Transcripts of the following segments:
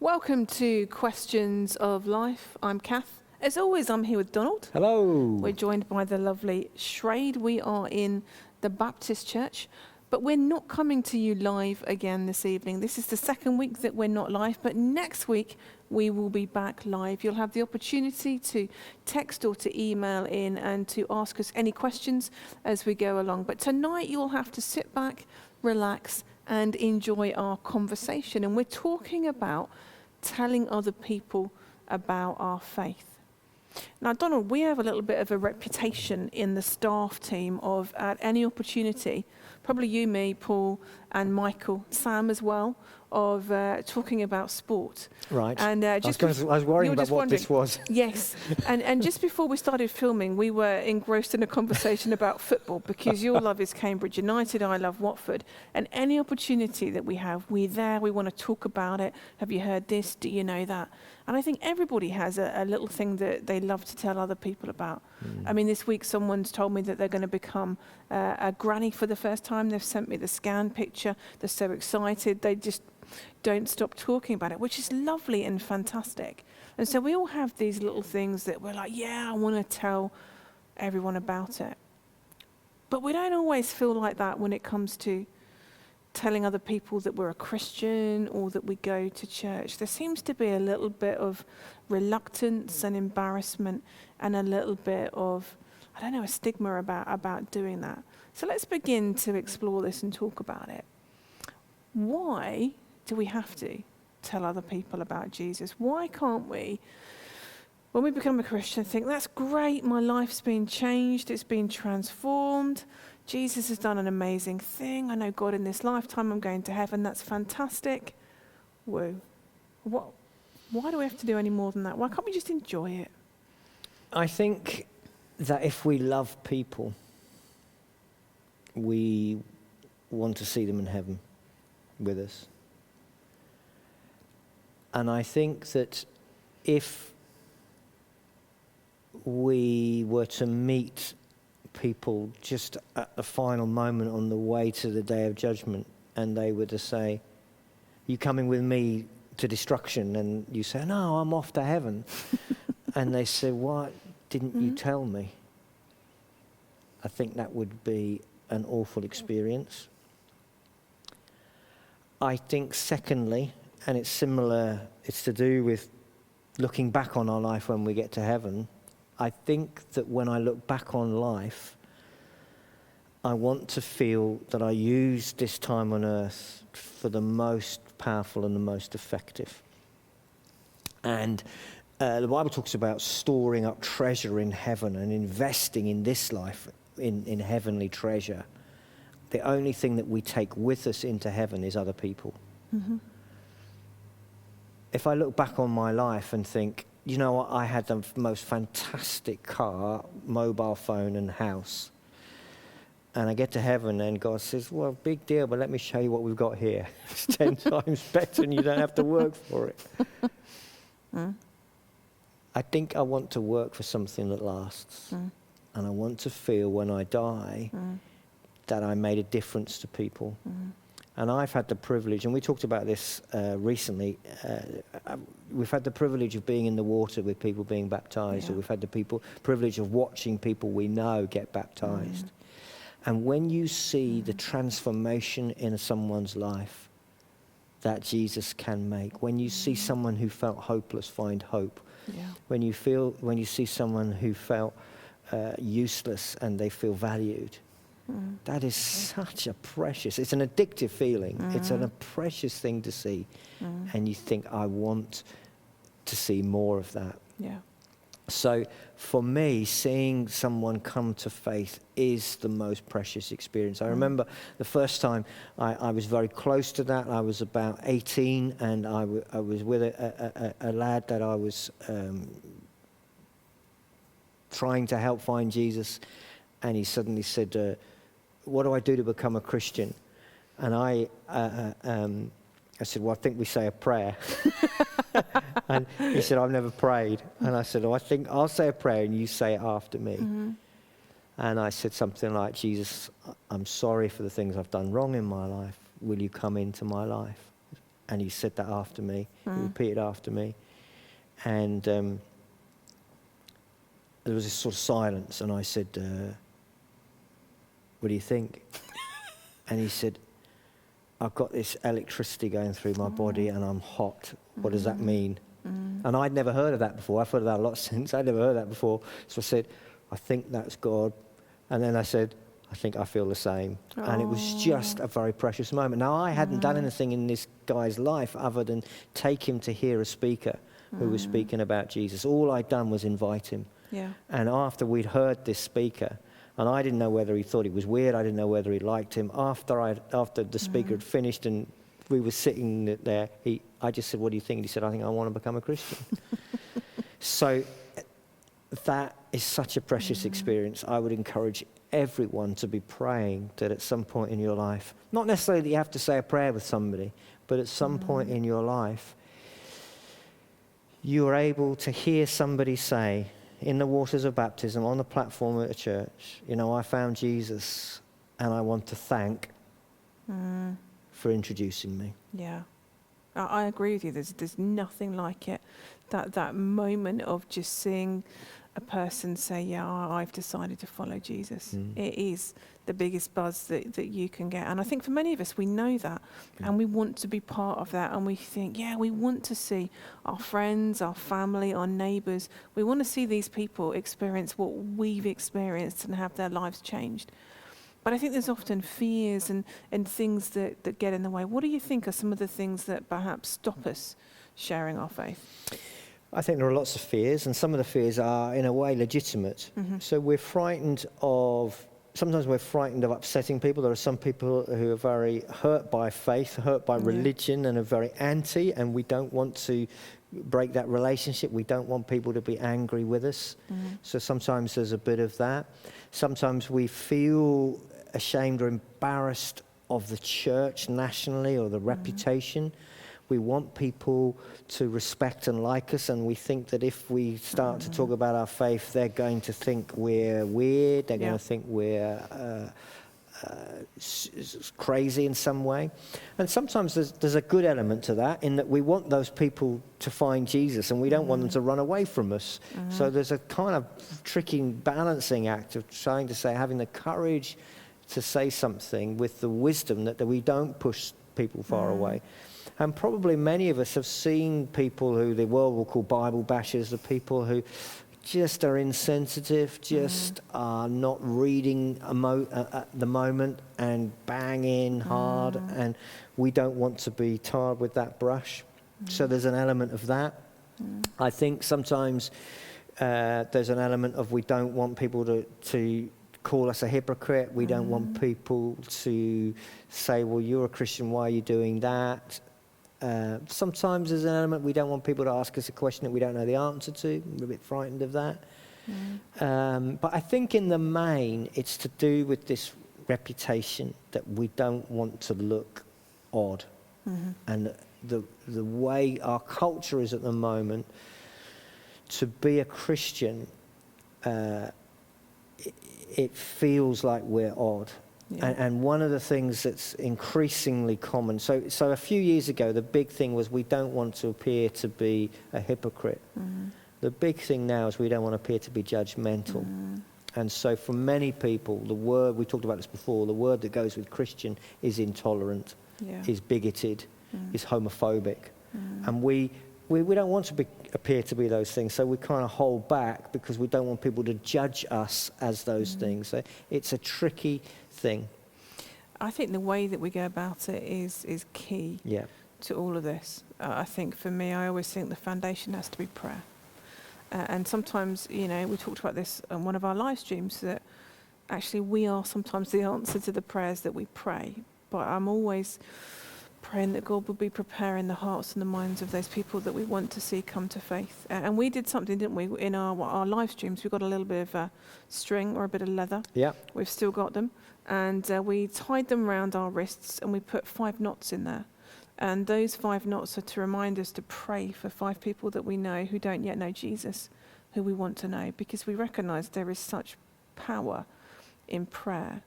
Welcome to Questions of Life. I'm Cath. As always, I'm here with Donald. Hello. We're joined by the lovely Shrade. We are in the Baptist Church, but we're not coming to you live again this evening. This is the second week that we're not live, but next week we will be back live. You'll have the opportunity to text or to email in and to ask us any questions as we go along. But tonight you'll have to sit back, relax, and enjoy our conversation. And we're talking about telling other people about our faith. Now, Donald, we have a little bit of a reputation in the staff team of, at any opportunity, probably you, me, Paul, and Michael, Sam as well, of talking about sport. Right. And I was worrying about what this was. Yes. And just before we started filming, we were engrossed in a conversation about football, because your love is Cambridge United, I love Watford. And any opportunity that we have, we're there, we want to talk about it. Have you heard this? Do you know that? And I think everybody has a little thing that they love to tell other people about. I mean, this week someone's told me that they're going to become a granny for the first time. They've sent me the scan picture. They're so excited. They just don't stop talking about it, which is lovely and fantastic. And so we all have these little things that we're like, yeah, I want to tell everyone about it. But we don't always feel like that when it comes to telling other people that we're a Christian or that we go to church. There seems to be a little bit of reluctance and embarrassment and a little bit of, I don't know, a stigma about doing that. So let's begin to explore this and talk about it. Why do we have to tell other people about Jesus? Why can't we, when we become a Christian, think, that's great, my life's been changed, it's been transformed, Jesus has done an amazing thing, I know God in this lifetime, I'm going to heaven, that's fantastic. Woo. Why do we have to do any more than that? Why can't we just enjoy it? I think that if we love people, we want to see them in heaven with us. And I think that if we were to meet people just at the final moment on the way to the day of judgment, and they were to say, you coming with me to destruction? And you say, no, I'm off to heaven. And they say, why didn't you tell me? I think that would be an awful experience. I think secondly, and it's similar, it's to do with looking back on our life when we get to heaven. I think that when I look back on life, I want to feel that I used this time on earth for the most powerful and the most effective. And the Bible talks about storing up treasure in heaven and investing in this life in heavenly treasure. The only thing that we take with us into heaven is other people. Mm-hmm. If I look back on my life and think, you know what, I had the most fantastic car, mobile phone and house. And I get to heaven and God says, well, big deal, but let me show you what we've got here. It's 10 times better and you don't have to work for it. I think I want to work for something that lasts. And I want to feel when I die that I made a difference to people. And I've had the privilege, and we talked about this recently, we've had the privilege of being in the water with people being baptized, or we've had the privilege of watching people we know get baptized. And when you see the transformation in someone's life that Jesus can make, when you see someone who felt hopeless find hope, when you see someone who felt useless and they feel valued, that is such a precious, it's an addictive feeling. It's a precious thing to see. And you think, I want to see more of that. Yeah. So for me, seeing someone come to faith is the most precious experience. I remember the first time I was very close to that. I was about 18 and I was with a lad that I was trying to help find Jesus. And he suddenly said, what do I do to become a Christian? And I said, well, I think we say a prayer. And he said, I've never prayed. And I said, I think I'll say a prayer and you say it after me. And I said something like, Jesus, I'm sorry for the things I've done wrong in my life. Will you come into my life? And he said that after me. He repeated after me. And there was this sort of silence, and I said, what do you think? And he said, I've got this electricity going through my body and I'm hot. What does that mean? And I'd never heard of that before. I've heard of that a lot since. I'd never heard that before. So I said, I think that's God. And then I said, I think I feel the same. And it was just a very precious moment. Now, I hadn't done anything in this guy's life other than take him to hear a speaker who was speaking about Jesus. All I'd done was invite him. Yeah. And after we'd heard this speaker, and I didn't know whether he thought he was weird, I didn't know whether he liked him. After the speaker had finished and we were sitting there, I just said, what do you think? And he said, I think I want to become a Christian. So that is such a precious experience. I would encourage everyone to be praying that at some point in your life, not necessarily that you have to say a prayer with somebody, but at some point in your life, you are able to hear somebody say, in the waters of baptism, on the platform at a church, you know, I found Jesus and I want to thank for introducing me. Yeah. I agree with you. There's nothing like it. That moment of just seeing a person say, yeah, I've decided to follow Jesus. It is the biggest buzz that you can get. And I think for many of us, we know that. And we want to be part of that. And we think, yeah, we want to see our friends, our family, our neighbours. We want to see these people experience what we've experienced and have their lives changed. But I think there's often fears and things that get in the way. What do you think are some of the things that perhaps stop us sharing our faith? I think there are lots of fears, and some of the fears are, in a way, legitimate. So sometimes we're frightened of upsetting people. There are some people who are very hurt by faith, hurt by religion, and are very anti, and we don't want to break that relationship. We don't want people to be angry with us. So sometimes there's a bit of that. Sometimes we feel ashamed or embarrassed of the church nationally or the reputation. We want people to respect and like us, and we think that if we start to talk about our faith, they're going to think we're weird, they're going to think we're crazy in some way. And sometimes there's a good element to that, in that we want those people to find Jesus, and we don't want them to run away from us. So there's a kind of tricky balancing act of trying to say, having the courage to say something with the wisdom that we don't push people far away. And probably many of us have seen people who the world will call Bible bashers, the people who just are insensitive, just are not reading at the moment and bang in hard, and we don't want to be tarred with that brush. So there's an element of that. I think sometimes there's an element of we don't want people to call us a hypocrite. We don't want people to say, well, you're a Christian, why are you doing that? Sometimes there's an element we don't want people to ask us a question that we don't know the answer to. We're a bit frightened of that. But I think in the main, it's to do with this reputation that we don't want to look odd. And the way our culture is at the moment, to be a Christian, it feels like we're odd. And one of the things that's increasingly common, so a few years ago, the big thing was we don't want to appear to be a hypocrite. The big thing now is we don't want to appear to be judgmental. And so for many people, the word, we talked about this before, the word that goes with Christian is intolerant, is bigoted, is homophobic. And we don't want to appear to be those things, so we kind of hold back because we don't want people to judge us as those things. So it's a tricky thing. I think the way that we go about it is key to all of this. I think for me, I always think the foundation has to be prayer. And sometimes, you know, we talked about this on one of our live streams, that actually we are sometimes the answer to the prayers that we pray. But I'm always praying that God will be preparing the hearts and the minds of those people that we want to see come to faith. And we did something, didn't we? In our live streams, we got a little bit of string or a bit of leather. Yeah. We've still got them. And we tied them around our wrists and we put 5 knots in there. And those 5 knots are to remind us to pray for 5 people that we know who don't yet know Jesus, who we want to know, because we recognize there is such power in prayer.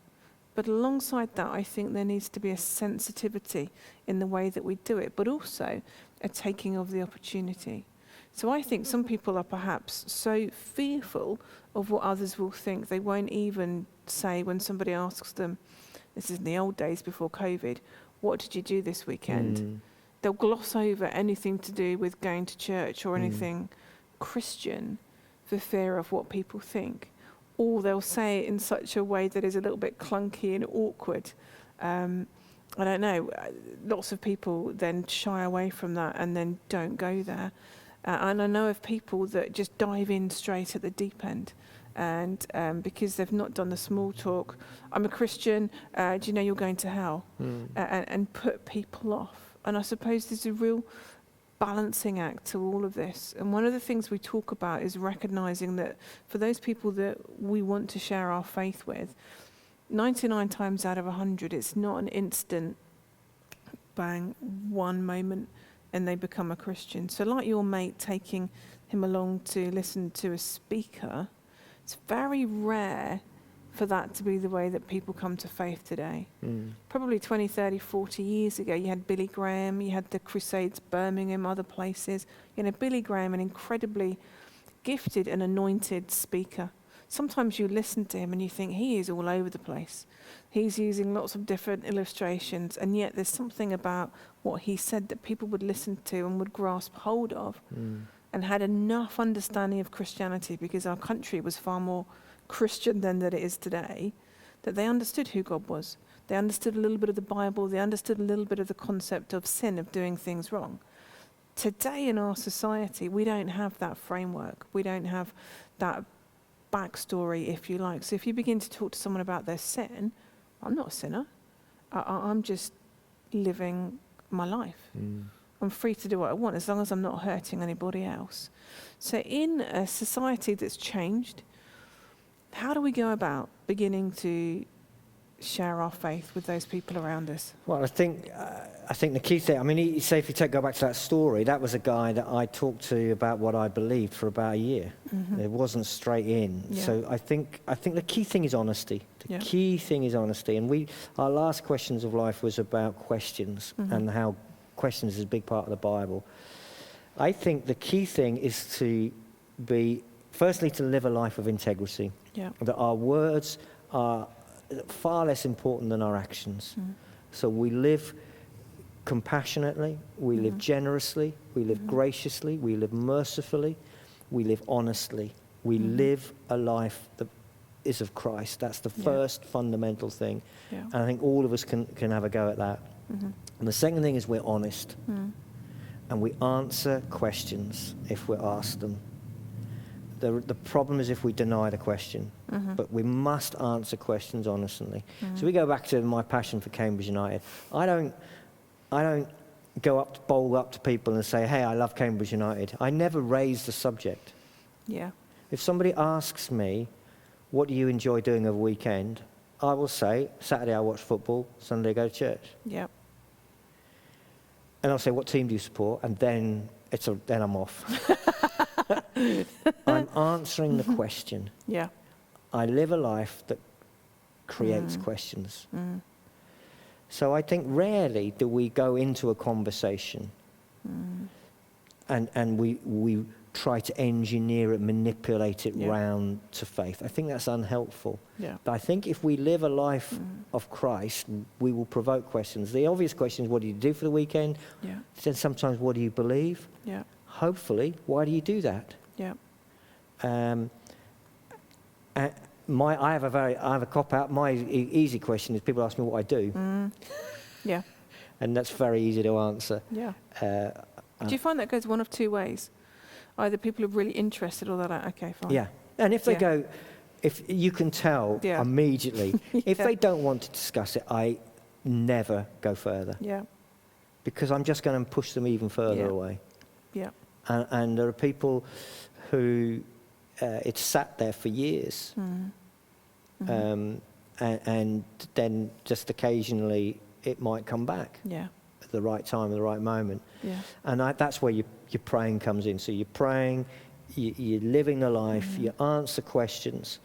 But alongside that, I think there needs to be a sensitivity in the way that we do it, but also a taking of the opportunity. So I think some people are perhaps so fearful of what others will think, they won't even say when somebody asks them, this is in the old days before COVID, what did you do this weekend? They'll gloss over anything to do with going to church or anything Christian for fear of what people think. Or they'll say it in such a way that is a little bit clunky and awkward. I don't know. Lots of people then shy away from that and then don't go there. And I know of people that just dive in straight at the deep end. And because they've not done the small talk, I'm a Christian, do you know you're going to hell? And put people off. And I suppose there's a real balancing act to all of this. And one of the things we talk about is recognizing that for those people that we want to share our faith with, 99 times out of 100, it's not an instant bang, one moment, and they become a Christian. So like your mate taking him along to listen to a speaker, it's very rare for that to be the way that people come to faith today. Probably 20, 30, 40 years ago, you had Billy Graham, you had the Crusades, Birmingham, other places. You know, Billy Graham, an incredibly gifted and anointed speaker. Sometimes you listen to him and you think he is all over the place. He's using lots of different illustrations, and yet there's something about what he said that people would listen to and would grasp hold of and had enough understanding of Christianity, because our country was far more Christian than that it is today, that they understood who God was. They understood a little bit of the Bible. They understood a little bit of the concept of sin, of doing things wrong. Today in our society, we don't have that framework. We don't have that backstory, if you like. So if you begin to talk to someone about their sin, I'm not a sinner. I'm just living my life. I'm free to do what I want as long as I'm not hurting anybody else. So in a society that's changed, how do we go about beginning to share our faith with those people around us? Well, I think the key thing, I mean, say if you go back to that story, that was a guy that I talked to about what I believed for about a year. It wasn't straight in. Yeah. So I think the key thing is honesty. The key thing is honesty. And our last Questions of Life was about questions and how questions is a big part of the Bible. I think the key thing is to be, firstly, to live a life of integrity. That our words are far less important than our actions. So we live compassionately, we live generously, we live graciously, we live mercifully, we live honestly. We live a life that is of Christ. That's the first fundamental thing. And I think all of us can have a go at that. And the second thing is we're honest. And we answer questions if we're asked them. The problem is if we deny the question, but we must answer questions honestly. So we go back to my passion for Cambridge United. I don't go bowl up to people and say, hey, I love Cambridge United. I never raise the subject. If somebody asks me, what do you enjoy doing over the weekend? I will say, Saturday I watch football, Sunday I go to church. And I'll say, what team do you support? And then I'm off. I'm answering the question. I live a life that creates questions. So I think rarely do we go into a conversation and we try to engineer it, manipulate it round to faith. I think that's unhelpful. But I think if we live a life of Christ, we will provoke questions. The obvious question is, what do you do for the weekend? Then sometimes, what do you believe? Hopefully, why do you do that? I have a cop-out. My easy question is, people ask me what I do. And that's very easy to answer. Do you find that goes one of two ways? Either people are really interested or they're like, okay, fine. And if they go, if you can tell immediately, if they don't want to discuss it, I never go further. Because I'm just going to push them even further away. And there are people who it's sat there for years. And then just occasionally it might come back at the right time, at the right moment. And that's where your praying comes in. So you're praying, you're living the life, you answer questions.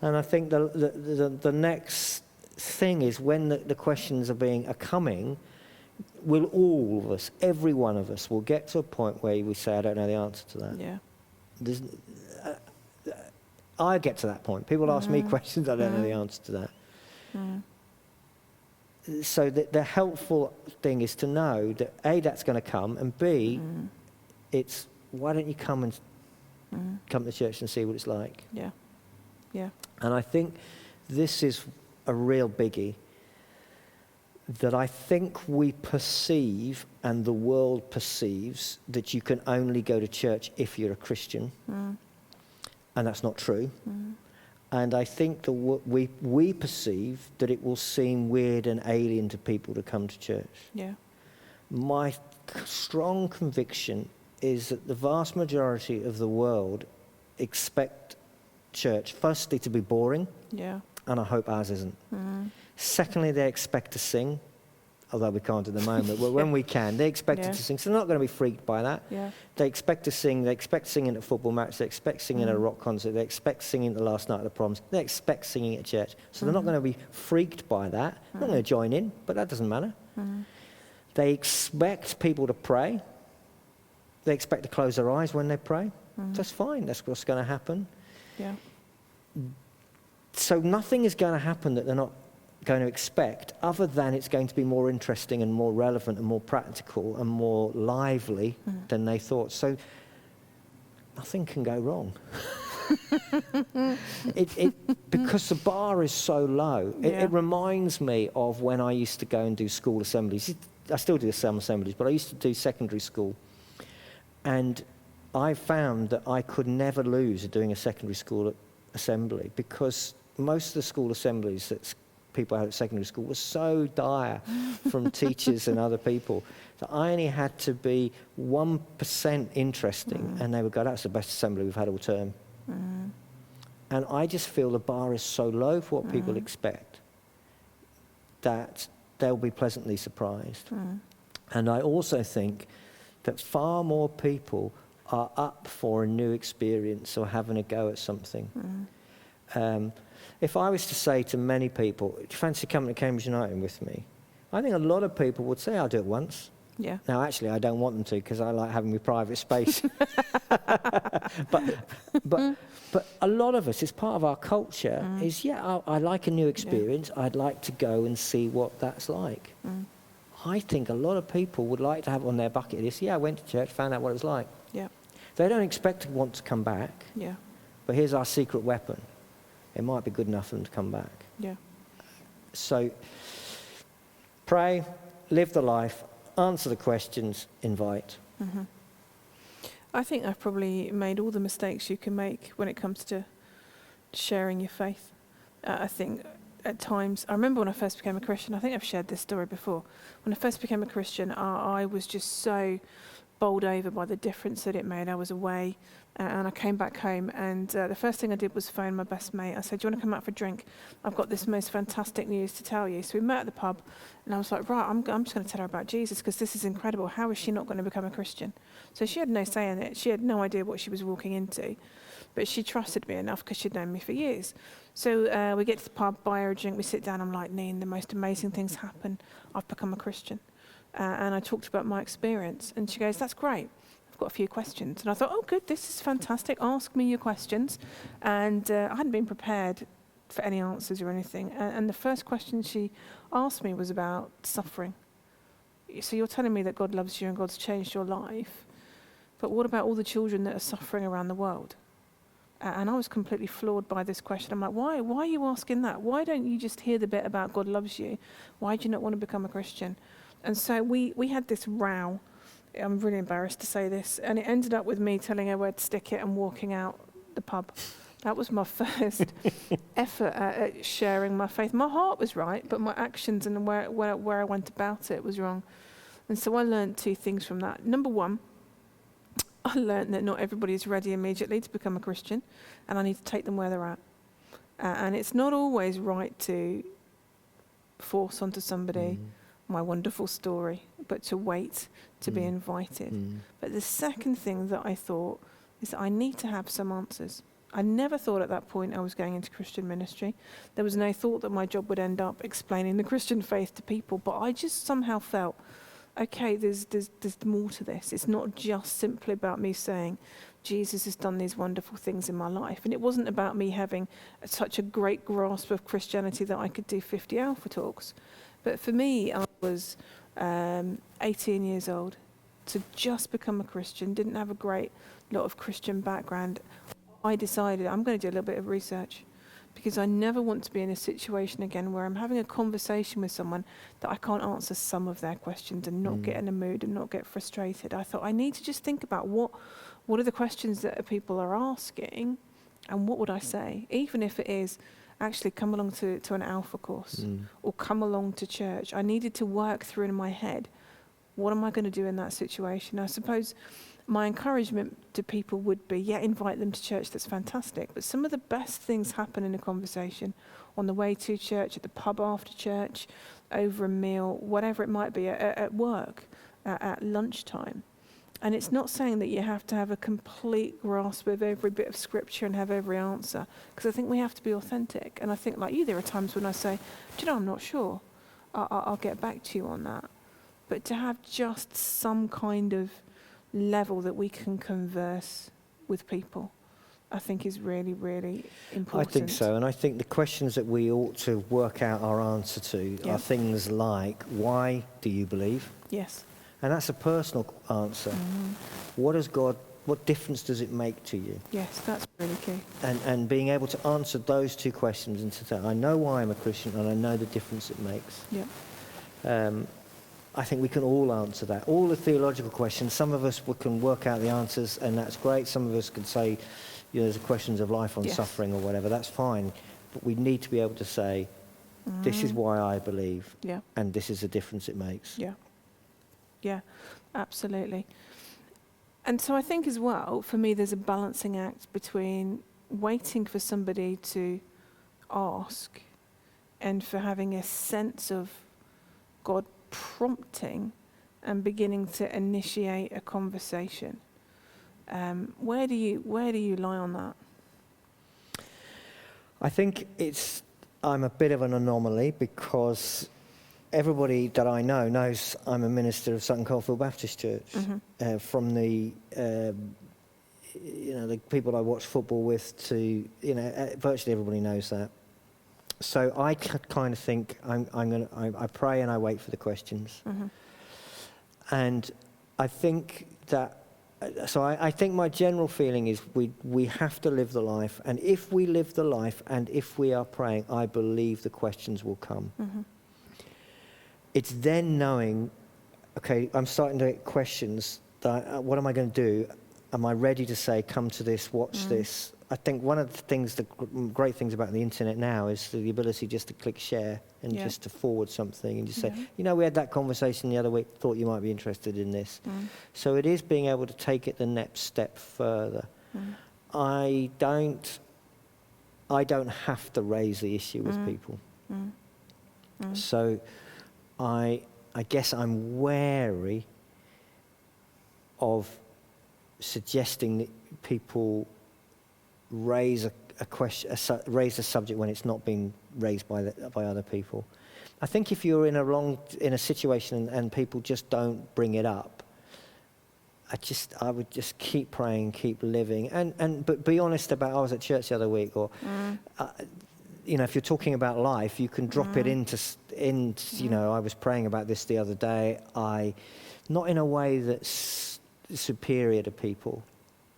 And I think the next thing is, when the questions are coming, will all of us, every one of us, will get to a point where we say, I don't know the answer to that. Yeah. There's, I get to that point. People ask me questions, I don't know the answer to that. So the helpful thing is to know that A, that's going to come, and B, it's, why don't you come to church and see what it's like? Yeah. Yeah. And I think this is a real biggie, that I think we perceive, and the world perceives, that you can only go to church if you're a Christian. And that's not true. And I think that we perceive that it will seem weird and alien to people to come to church. Yeah. My strong conviction is that the vast majority of the world expect church, firstly, to be boring. Yeah. And I hope ours isn't. Secondly, they expect to sing, although we can't at the moment, but when we can, they expect us to sing. So they're not going to be freaked by that. Yeah. They expect to sing. They expect singing at a football match. They expect singing at a rock concert. They expect singing the last night of the proms. They expect singing at church. So they're not going to be freaked by that. They're not going to join in, but that doesn't matter. They expect people to pray. They expect to close their eyes when they pray. That's fine. That's what's going to happen. Yeah. So nothing is going to happen that they're not going to expect, other than it's going to be more interesting and more relevant and more practical and more lively than they thought. So nothing can go wrong. Because the bar is so low. It reminds me of when I used to go and do school assemblies. I still do some assemblies, but I used to do secondary school. And I found that I could never lose at doing a secondary school assembly, because most of the school assemblies that people had at secondary school were so dire from teachers and other people that I only had to be 1% interesting and they would go, that's the best assembly we've had all term. And I just feel the bar is so low for what people expect that they'll be pleasantly surprised. And I also think that far more people are up for a new experience or having a go at something. If I was to say to many people, do you fancy coming to Cambridge United with me? I think a lot of people would say, I'll do it once. Yeah. Now, actually, I don't want them to, because I like having my private space. but a lot of us, it's part of our culture, is, I like a new experience. I'd like to go and see what that's like. I think a lot of people would like to have on their bucket list, I went to church, found out what it was like. Yeah. They don't expect to want to come back. Yeah. But here's our secret weapon. It might be good enough for them to come back. Yeah. So pray, live the life, answer the questions, invite. I think I've probably made all the mistakes you can make when it comes to sharing your faith. I think at times, I remember when I first became a Christian, I think I've shared this story before. When I first became a Christian, I was just so bowled over by the difference that it made. I was away and I came back home, and the first thing I did was phone my best mate. I said, do you want to come out for a drink? I've got this most fantastic news to tell you. So we met at the pub, and I was like, right, I'm just going to tell her about Jesus, because this is incredible. How is she not going to become a Christian? So she had no say in it. She had no idea what she was walking into, but she trusted me enough because she'd known me for years. So we get to the pub, buy her a drink, we sit down. I'm like, Neen, the most amazing things happen. I've become a Christian. And I talked about my experience, and she goes, that's great. I've got a few questions. And I thought, oh, good, this is fantastic. Ask me your questions. And I hadn't been prepared for any answers or anything. And the first question she asked me was about suffering. So you're telling me that God loves you and God's changed your life, but what about all the children that are suffering around the world? And I was completely floored by this question. I'm like, why are you asking that? Why don't you just hear the bit about God loves you? Why do you not want to become a Christian? And so we had this row. I'm really embarrassed to say this. And it ended up with me telling her where to stick it and walking out the pub. That was my first effort at sharing my faith. My heart was right, but my actions and where I went about it was wrong. And so I learned two things from that. Number one, I learned that not everybody is ready immediately to become a Christian, and I need to take them where they're at. And it's not always right to force onto somebody my wonderful story, but to wait to be invited. But the second thing that I thought is that I need to have some answers. I never thought at that point I was going into Christian ministry. There was no thought that my job would end up explaining the Christian faith to people, but I just somehow felt, okay, there's more to this. It's not just simply about me saying, Jesus has done these wonderful things in my life. And it wasn't about me having such a great grasp of Christianity that I could do 50 Alpha talks. But for me, I was 18 years old to just become a Christian, didn't have a great lot of Christian background. I decided I'm going to do a little bit of research because I never want to be in a situation again where I'm having a conversation with someone that I can't answer some of their questions and not get in a mood and not get frustrated. I thought I need to just think about what are the questions that people are asking and what would I say, even if it is actually come along to an Alpha course or come along to church. I needed to work through in my head, what am I going to do in that situation? I suppose my encouragement to people would be, invite them to church, that's fantastic. But some of the best things happen in a conversation on the way to church, at the pub after church, over a meal, whatever it might be, at work, at lunchtime. And it's not saying that you have to have a complete grasp of every bit of scripture and have every answer, because I think we have to be authentic. And I think, like you, there are times when I say, do you know, I'm not sure. I'll get back to you on that. But to have just some kind of level that we can converse with people, I think is really, really important. I think so, and I think the questions that we ought to work out our answer to are things like, why do you believe? Yes. And that's a personal answer. What difference does it make to you? Yes, that's really key. And being able to answer those two questions and to say, I know why I'm a Christian and I know the difference it makes. Yeah. I think we can all answer that. All the theological questions, some of us can work out the answers, and that's great. Some of us can say, there's questions of life on suffering or whatever. That's fine. But we need to be able to say, this is why I believe, and this is the difference it makes. Yeah. Yeah, absolutely. And so I think as well, for me, there's a balancing act between waiting for somebody to ask and for having a sense of God prompting and beginning to initiate a conversation. Where do you lie on that? I think I'm a bit of an anomaly because everybody that I know knows I'm a minister of Sutton Coldfield Baptist Church. From the the people I watch football with to virtually everybody knows that. So I kind of think I pray and I wait for the questions, and I think that. So I think my general feeling is we have to live the life, and if we live the life and if we are praying, I believe the questions will come. It's then knowing, okay, I'm starting to get questions. What am I going to do? Am I ready to say, come to this, watch this? I think one of the great things about the internet now is the ability just to click share and just to forward something and just say, we had that conversation the other week, thought you might be interested in this. So it is being able to take it the next step further. I don't have to raise the issue with people. So I guess I'm wary of suggesting that people raise a question, raise a subject when it's not being raised by other people. I think if you're in a situation and people just don't bring it up, I would just keep praying, keep living, but be honest about. I was at church the other week, or if you're talking about life, you can drop it into. I was praying about this the other day. Not in a way that's superior to people.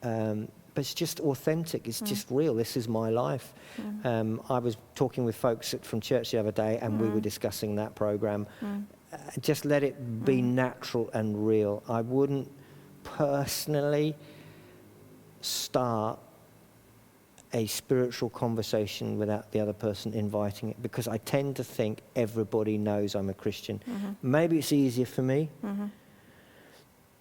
But it's just authentic. It's just real. This is my life. I was talking with folks from church the other day, and we were discussing that program. Just let it be natural and real. I wouldn't personally start a spiritual conversation without the other person inviting it, because I tend to think everybody knows I'm a Christian. Maybe it's easier for me.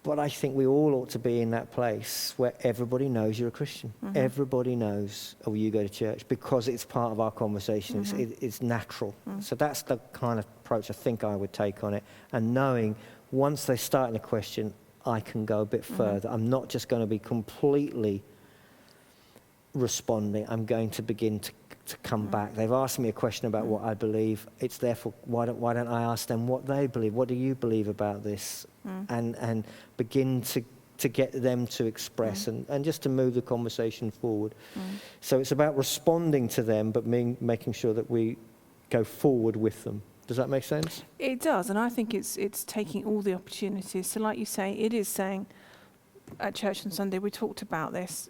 But I think we all ought to be in that place where everybody knows you're a Christian. Everybody knows, you go to church, because it's part of our conversation. It's natural. So that's the kind of approach I think I would take on it. And knowing once they start in a question, I can go a bit further. I'm not just going to be completely responding. I'm going to begin to come back. They've asked me a question about what I believe. It's therefore, why don't I ask them what they believe? What do you believe about this? And begin to get them to express and just to move the conversation forward. So it's about responding to them, but making sure that we go forward with them. Does that make sense? It does, and I think it's taking all the opportunities. So like you say, it is saying, at church on Sunday, we talked about this,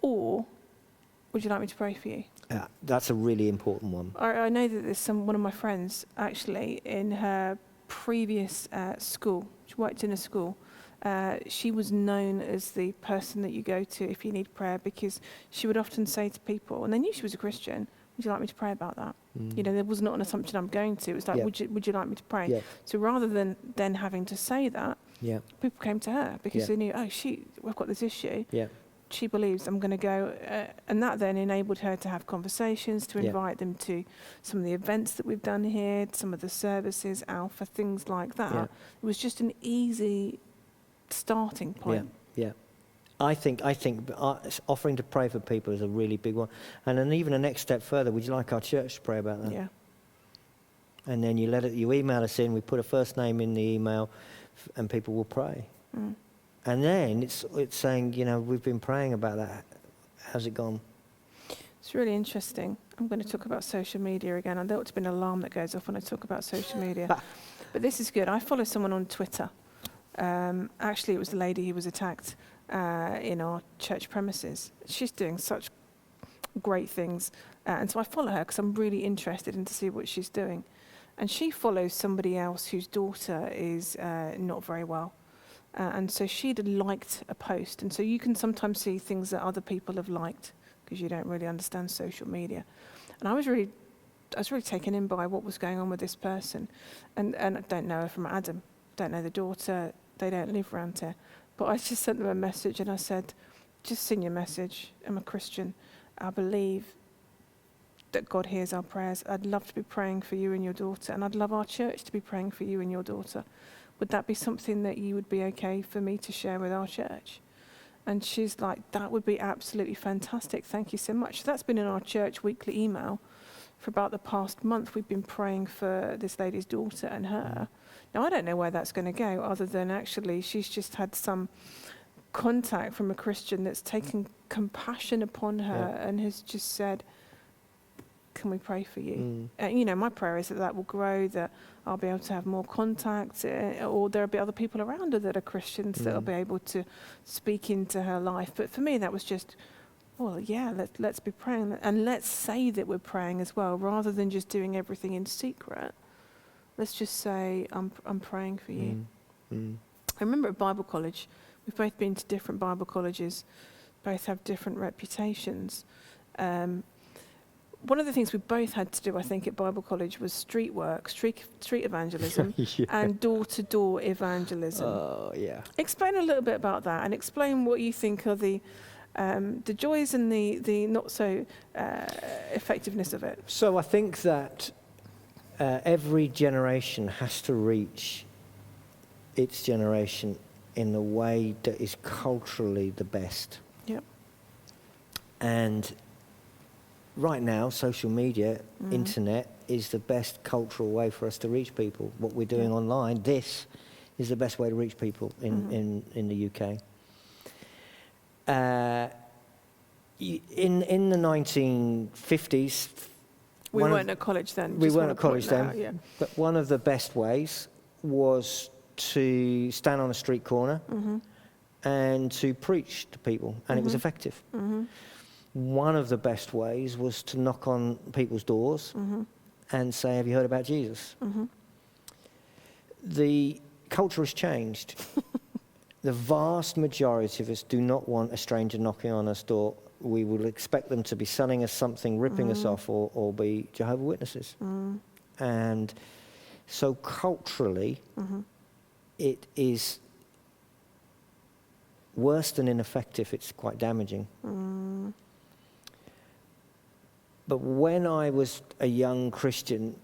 or would you like me to pray for you? Yeah, that's a really important one. I know that there's one of my friends, actually, in her previous school, she worked in a school, she was known as the person that you go to if you need prayer, because she would often say to people, and they knew she was a Christian, would you like me to pray about that? There was not an assumption I'm going to. It was like, would you like me to pray? Yeah. So rather than then having to say that, people came to her because they knew, we've got this issue. Yeah. She believes I'm going to go. And that then enabled her to have conversations, to invite them to some of the events that we've done here, some of the services, Alpha, things like that. Yeah. It was just an easy starting point. Yeah. I think offering to pray for people is a really big one. And then even a next step further, would you like our church to pray about that? Yeah. And then you email us in, we put a first name in the email, and people will pray. And then it's saying, we've been praying about that. How's it gone? It's really interesting. I'm going to talk about social media again. There ought to be an alarm that goes off when I talk about social media. But this is good. I follow someone on Twitter. Actually, it was the lady who was attacked in our church premises. She's doing such great things. And so I follow her because I'm really interested in to see what she's doing. And she follows somebody else whose daughter is not very well. And so she'd liked a post. And so you can sometimes see things that other people have liked because you don't really understand social media. And I was really taken in by what was going on with this person. And I don't know her from Adam, don't know the daughter, they don't live around here. But I just sent them a message and I said, just send your message. I'm a Christian. I believe that God hears our prayers. I'd love to be praying for you and your daughter, and I'd love our church to be praying for you and your daughter. Would that be something that you would be okay for me to share with our church? And she's like, that would be absolutely fantastic. Thank you so much. So that's been in our church weekly email for about the past month. We've been praying for this lady's daughter and her. Now, I don't know where that's going to go, other than actually she's just had some contact from a Christian that's taken compassion upon her and has just said, can we pray for you? My prayer is that will grow, that I'll be able to have more contacts, or there'll be other people around her that are Christians that'll be able to speak into her life. But for me, that was just, let's be praying, and let's say that we're praying as well, rather than just doing everything in secret. Let's just say, I'm praying for you. I remember at Bible college, we've both been to different Bible colleges, both have different reputations. One of the things we both had to do, I think, at Bible college was street work, street evangelism, and door-to-door evangelism. Oh, yeah. Explain a little bit about that, and explain what you think are the joys and the not so effectiveness of it. So I think that every generation has to reach its generation in the way that is culturally the best. Yep. And right now, social media, internet, is the best cultural way for us to reach people. What we're doing online, this is the best way to reach people in the UK. In the 1950s... We weren't at college then. We weren't at college then. But one of the best ways was to stand on a street corner and to preach to people, and it was effective. One of the best ways was to knock on people's doors and say, have you heard about Jesus? The culture has changed. The vast majority of us do not want a stranger knocking on our door. We will expect them to be selling us something, ripping us off, or be Jehovah's Witnesses. And so culturally, it is worse than ineffective. It's quite damaging. But when I was a young Christian,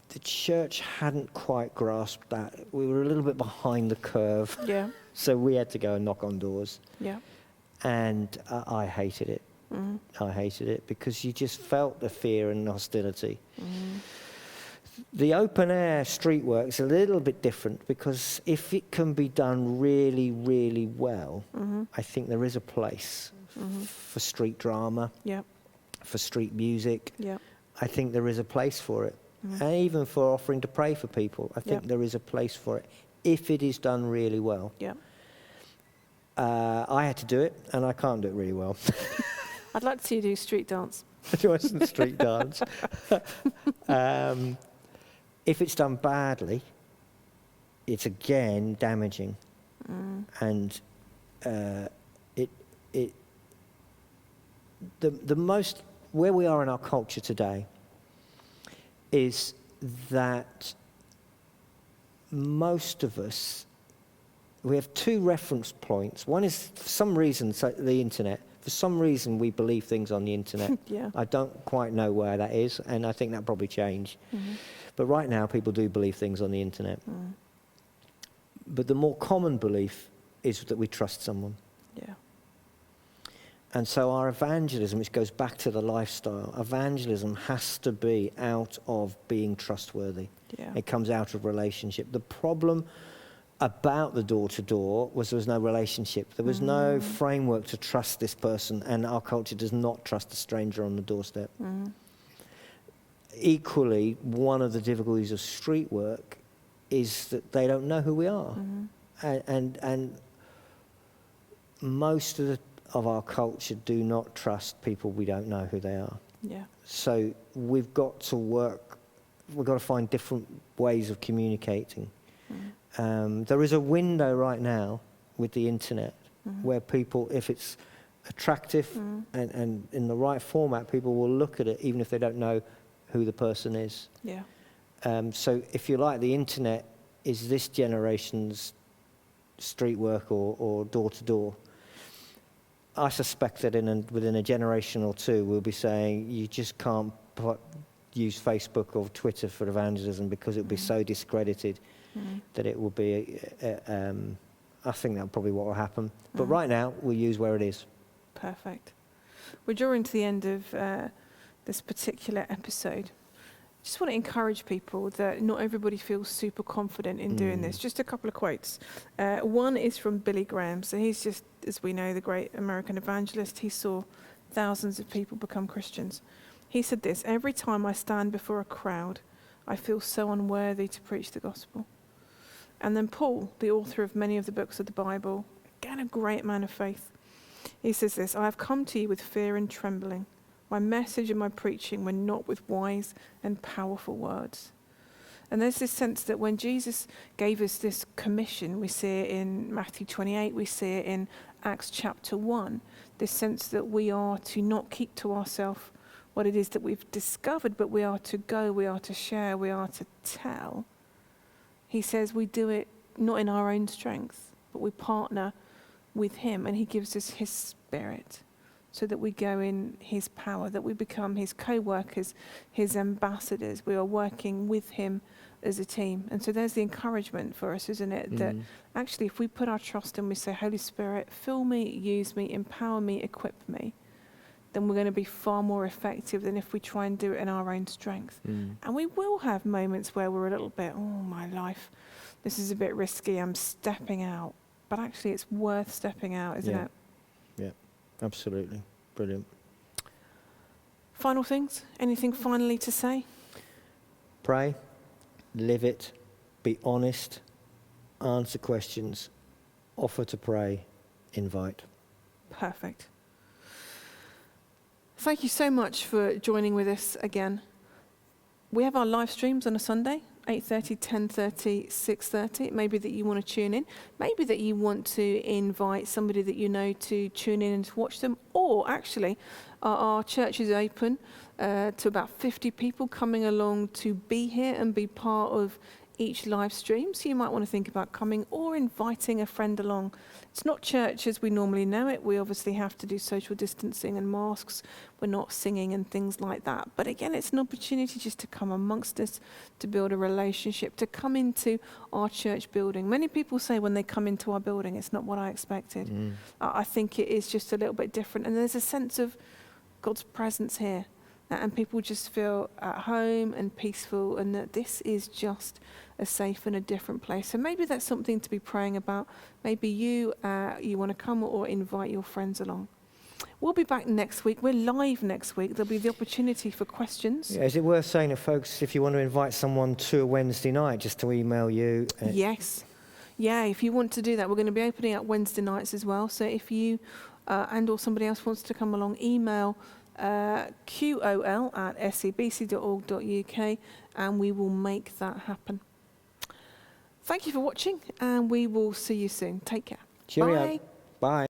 the church hadn't quite grasped that. We were a little bit behind the curve. Yeah. So we had to go and knock on doors. Yeah. And I hated it. I hated it because you just felt the fear and hostility. The open air street work is a little bit different because if it can be done really, really well, I think there is a place for street drama, for street music. I think there is a place for it. And even for offering to pray for people, I think there is a place for it if it is done really well. I had to do it, and I can't do it really well. I'd like to see you do street dance. Do some street dance. If it's done badly, it's again damaging, and the most where we are in our culture today is that most of us, we have two reference points. One is, for some reason, the internet. For some reason, we believe things on the internet. I don't quite know where that is, and I think that'll probably change. But right now, people do believe things on the internet. But the more common belief is that we trust someone. And so our evangelism, which goes back to the lifestyle, evangelism has to be out of being trustworthy. It comes out of relationship. The problem about the door-to-door was there was no relationship. There was no framework to trust this person, and our culture does not trust a stranger on the doorstep. Equally, one of the difficulties of street work is that they don't know who we are. And most of our culture do not trust people we don't know who they are. So we've got to work, we've got to find different ways of communicating. There is a window right now with the internet where people, if it's attractive and in the right format, people will look at it even if they don't know who the person is. So if you like, the internet is this generation's street work or door-to-door. I suspect that within a generation or two, we'll be saying you just can't use Facebook or Twitter for evangelism because it will be so discredited that it will be, I think that's probably what will happen. But right now, we'll use where it is. Perfect. We're drawing to the end of this particular episode. Just want to encourage people that not everybody feels super confident in doing this. Just a couple of quotes. One is from Billy Graham. So he's just, as we know, the great American evangelist. He saw thousands of people become Christians. He said this: "Every time I stand before a crowd, I feel so unworthy to preach the gospel." And then Paul, the author of many of the books of the Bible, again a great man of faith, he says this: "I have come to you with fear and trembling. My message and my preaching were not with wise and powerful words." And there's this sense that when Jesus gave us this commission, we see it in Matthew 28, we see it in Acts chapter 1, this sense that we are to not keep to ourselves what it is that we've discovered, but we are to go, we are to share, we are to tell. He says we do it not in our own strength, but we partner with him, and he gives us his spirit so that we go in his power, that we become his co-workers, his ambassadors. We are working with him as a team. And so there's the encouragement for us, isn't it? That actually if we put our trust in, we say, Holy Spirit, fill me, use me, empower me, equip me, then we're going to be far more effective than if we try and do it in our own strength. And we will have moments where we're a little bit, oh, my life, this is a bit risky, I'm stepping out. But actually it's worth stepping out, isn't it? Yeah, absolutely. Brilliant. Final things? Anything finally to say? Pray, live it, be honest, answer questions, offer to pray, invite. Perfect. Thank you so much for joining with us again. We have our live streams on a Sunday, 8:30, 10:30, 6:30. It may be that you want to tune in. Maybe that you want to invite somebody that you know to tune in and to watch them. Or actually, our church is open to about 50 people coming along to be here and be part of each live stream, so you might want to think about coming or inviting a friend along. It's not church as we normally know it. We obviously have to do social distancing and masks. We're not singing and things like that. But again, it's an opportunity just to come amongst us, to build a relationship, to come into our church building. Many people say when they come into our building, it's not what I expected. I think it is just a little bit different. And there's a sense of God's presence here. And people just feel at home and peaceful, and that this is just a safe and a different place. So maybe that's something to be praying about. Maybe you want to come or invite your friends along. We'll be back next week. We're live next week. There'll be the opportunity for questions. Yeah, is it worth saying to folks, if you want to invite someone to a Wednesday night, just to email you? Yes. Yeah, if you want to do that, we're going to be opening up Wednesday nights as well. So if you and or somebody else wants to come along, email qol@sebc.org.uk, and we will make that happen. Thank you for watching, and we will see you soon. Take care. Cheerio. Bye. Bye.